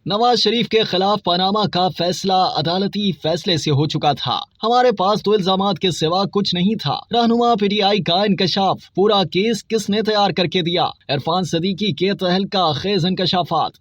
نواز شریف کے خلاف پاناما کا فیصلہ عدالتی فیصلے سے ہو چکا تھا۔ ہمارے پاس تو الزامات کے سوا کچھ نہیں تھا۔ رہنما پی ٹی آئی کا انکشاف، پورا کیس کس نے تیار کر کے دیا؟ عرفان صدیقی کے تہلکہ خیز انکشافات۔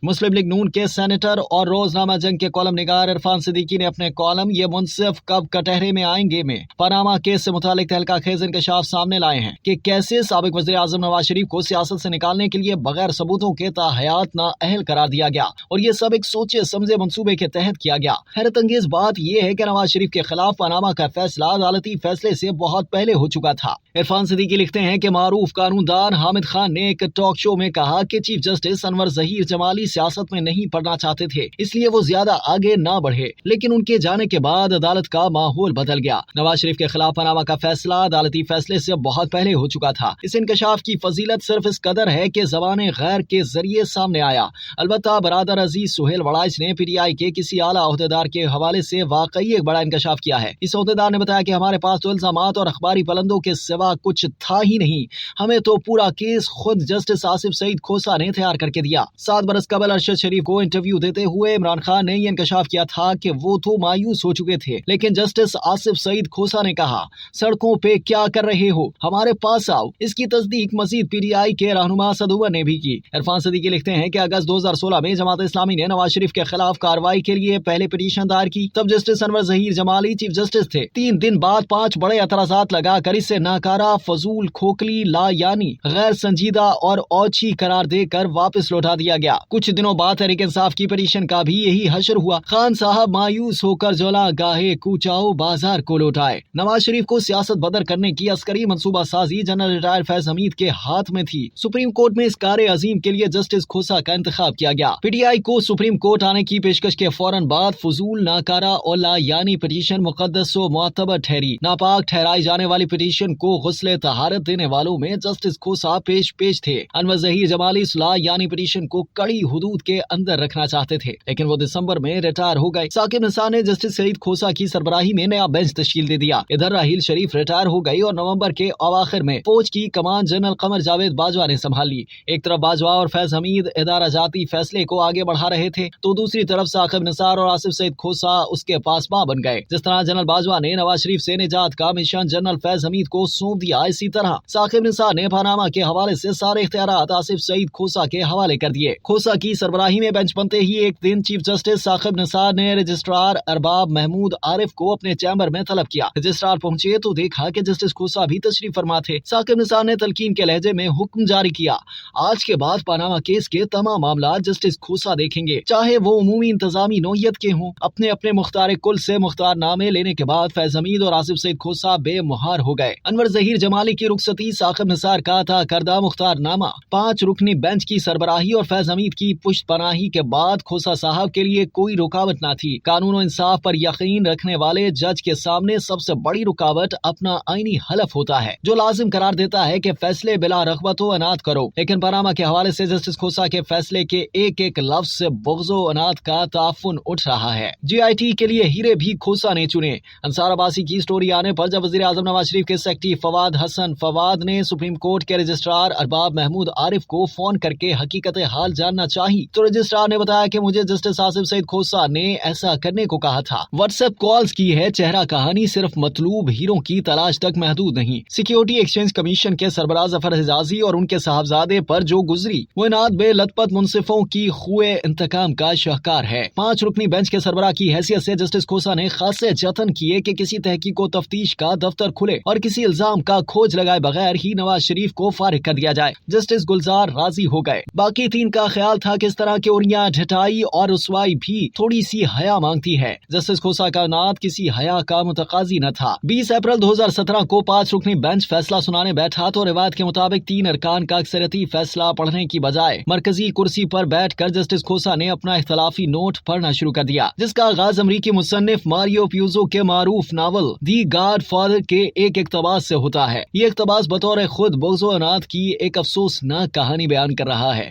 مسلم لیگ نون کے سینیٹر اور روزنامہ جنگ کے کالم نگار عرفان صدیقی نے اپنے کالم یہ منصف کب کٹہرے میں آئیں گے میں پاناما کیس سے متعلق تہلکہ خیز انکشاف سامنے لائے ہیں کہ کیسے سابق وزیر اعظم نواز شریف کو سیاست سے نکالنے کے لیے بغیر ثبوتوں کے تاحیات نااہل قرار دیا گیا اور یہ سب ایک سوچے سمجھے منصوبے کے تحت کیا گیا۔ حیرت انگیز بات یہ ہے کہ نواز شریف کے خلاف پاناما کا فیصلہ عدالتی فیصلے سے بہت پہلے ہو چکا تھا۔ عرفان صدیقی لکھتے ہیں کہ معروف قانون دان حامد خان نے ایک ٹاک شو میں کہا کہ چیف جسٹس انور ظہیر جمالی سیاست میں نہیں پڑھنا چاہتے تھے، اس لیے وہ زیادہ آگے نہ بڑھے، لیکن ان کے جانے کے بعد عدالت کا ماحول بدل گیا۔ نواز شریف کے خلاف پاناما کا فیصلہ عدالتی فیصلے سے بہت پہلے ہو چکا تھا۔ اس انکشاف کی فضیلت صرف اس قدر ہے کہ زبان غیر کے ذریعے سامنے آیا۔ البتہ برادر عزیز سہیل وڑائچ نے پی ٹی آئی کے کسی اعلیٰ عہدیدار کے حوالے سے واقعی ایک بڑا انکشاف کیا ہے۔ اس عہدیدار نے بتایا کہ ہمارے پاس تو الزامات اور اخباری پلندوں کے سوا کچھ تھا ہی نہیں، ہمیں تو پورا کیس خود جسٹس آصف سعید کھوسہ نے تیار کر کے دیا۔ 7 برس قبل ارشد شریف کو انٹرویو دیتے ہوئے عمران خان نے یہ انکشاف کیا تھا کہ وہ تو مایوس ہو چکے تھے، لیکن جسٹس آصف سعید کھوسہ نے کہا، سڑکوں پہ کیا کر رہے ہو، ہمارے پاس آؤ۔ اس کی تصدیق مزید پی ٹی آئی کے رہنما اسد عمر نے بھی کی۔ عرفان صدیقی لکھتے ہیں کہ اگست 2016 میں جماعت اسلامی نے نواز شریف کے خلاف کارروائی کے لیے پہلے پٹیشن دائر کی، تب جسٹس انور ظہیر جمالی چیف جسٹس تھے۔ 3 دن بعد 5 بڑے اعتراضات لگا کر اسے ناکارہ، فضول، کھوکھلی، لا یعنی غیر سنجیدہ اور اوچھی قرار دے کر واپس لوٹا دیا گیا۔ کچھ دنوں بعد تحریک انصاف کی پٹیشن کا بھی یہی حشر ہوا۔ خان صاحب مایوس ہو کر جولا گاہے کوچاؤ بازار کو لوٹائے۔ نواز شریف کو سیاست بدر کرنے کی عسکری منصوبہ سازی جنرل ریٹائر فیض حمید کے ہاتھ میں تھی۔ سپریم کورٹ میں اس کار عظیم کے لیے جسٹس کھوسہ کا انتخاب کیا گیا۔ پی ٹی آئی کو سپریم کورٹ آنے کی پیشکش کے فوراً بعد فضول، ناکارہ اور لا یعنی پٹیشن مقدس و معتبر ٹھہری۔ ناپاک ٹھہرائی جانے والی پٹیشن کو غسل طہارت دینے والوں میں جسٹس کھوسہ پیش تھے۔ انور ظہیر جمالی اس لا یعنی پٹیشن کو کڑی حدود کے اندر رکھنا چاہتے تھے، لیکن وہ دسمبر میں ریٹائر ہو گئے۔ ثاقب نثار نے جسٹس سعید کھوسہ کی سربراہی میں نیا بینچ تشکیل دے دیا۔ ادھر راحیل شریف ریٹائر ہو گئی اور نومبر کے اواخر میں فوج کی کمان جنرل قمر جاوید باجوہ نے سنبھال لی۔ ایک طرف باجوہ اور فیض حمید ادارہ جاتی فیصلے کو آگے بڑھا رہے تھے تو دوسری طرف ثاقب نثار اور آصف سعید کھوسہ اس کے پاسباں بن گئے۔ جس طرح جنرل باجوہ نے نواز شریف سے نجات کا مشن جنرل فیض حمید کو سونپ دیا، اسی طرح ثاقب نثار نے پاناما کے حوالے سے سارے اختیارات آصف سعید کھوسہ کے حوالے کر دیے۔ کھوسہ کی سربراہی میں بینچ بنتے ہی ایک دن چیف جسٹس ثاقب نثار نے رجسٹرار ارباب محمود عارف کو اپنے چیمبر میں طلب کیا۔ رجسٹرار پہنچے تو دیکھا کہ جسٹس کھوسہ بھی تشریف فرما تھے۔ ثاقب نثار نے تلقین کے لہجے میں حکم جاری کیا، آج کے بعد پاناما کیس کے تمام معاملات جسٹس کھوسہ دیکھیں گے، چاہے وہ عمومی انتظامی نوعیت کے ہوں۔ اپنے مختار کل سے مختار نامے لینے کے بعد فیض حمید اور آصف سعید کھوسہ بے مہار ہو گئے۔ انور ظہیر جمالی کی رخصتی، ثاقب نثار کا عطا کردہ مختار نامہ، 5 رکنی بینچ کی سربراہی اور فیض حمید کی پشت پناہی کے بعد کھوسہ صاحب کے لیے کوئی رکاوٹ نہ تھی۔ قانون و انصاف پر یقین رکھنے والے جج کے سامنے سب سے بڑی رکاوٹ اپنا آئینی حلف ہوتا ہے، جو لازم قرار دیتا ہے کہ فیصلے بلا رغبت و عناد کرو۔ لیکن پاناما کے حوالے سے جسٹس کھوسہ کے فیصلے کے ایک لفظ سے بغض و عناد کا تعفن اٹھ رہا ہے۔ جی آئی ٹی کے لیے ہیرے بھی کھوسہ نے چنے۔ انصار عباسی کی سٹوری آنے پر جب وزیر اعظم نواز شریف کے سیکرٹری فواد حسن فواد نے سپریم کورٹ کے رجسٹرار ارباب محمود عارف کو فون کر کے حقیقت حال جاننا چاہی تو رجسٹرار نے بتایا کہ مجھے جسٹس آصف سعید کھوسہ نے ایسا کرنے کو کہا تھا۔ واٹس ایپ کالز کی ہے چہرہ کہانی، صرف مطلوب ہیروں کی تلاش تک محدود نہیں۔ سیکیورٹی ایکسچینج کمیشن کے سربراہ ظفر حجازی اور ان کے صاحبزادے پر جو گزری وہ اناد بے لت پت منصفوں کی خوئے انتقام کا شاہکار ہے۔ 5 رکنی بینچ کے سربراہ کی حیثیت سے جسٹس کھوسہ نے خاصے جتن کیے کہ کسی تحقیق و تفتیش کا دفتر کھلے اور کسی الزام کا کھوج لگائے بغیر ہی نواز شریف کو فارغ کر دیا جائے۔ جسٹس گلزار راضی ہو گئے۔ باقی 3 کا خیال تھا کہ اس طرح کی اوریاں ڈھٹائی اور رسوائی بھی تھوڑی سی حیا مانگتی ہے۔ جسٹس کھوسہ کا اناد کسی حیا کا متقاضی نہ تھا۔ 20 اپریل 2017 کو 5 رکنی بینچ فیصلہ سنانے بیٹھا تو روایت کے مطابق 3 ارکان کا اکثریتی فیصلہ پڑھنے کی بجائے مرکزی کرسی پر بیٹھ کر جسٹس کھوسہ نے اپنا اختلافی نوٹ پڑھنا شروع کر دیا، جس کا آغاز امریکی مصنف ماریو پیوزو کے معروف ناول دی گاڈ فادر کے ایک اقتباس سے ہوتا ہے۔ یہ اقتباس بطور خود بغض و عناد کی ایک افسوسناک کہانی بیان کر رہا ہے۔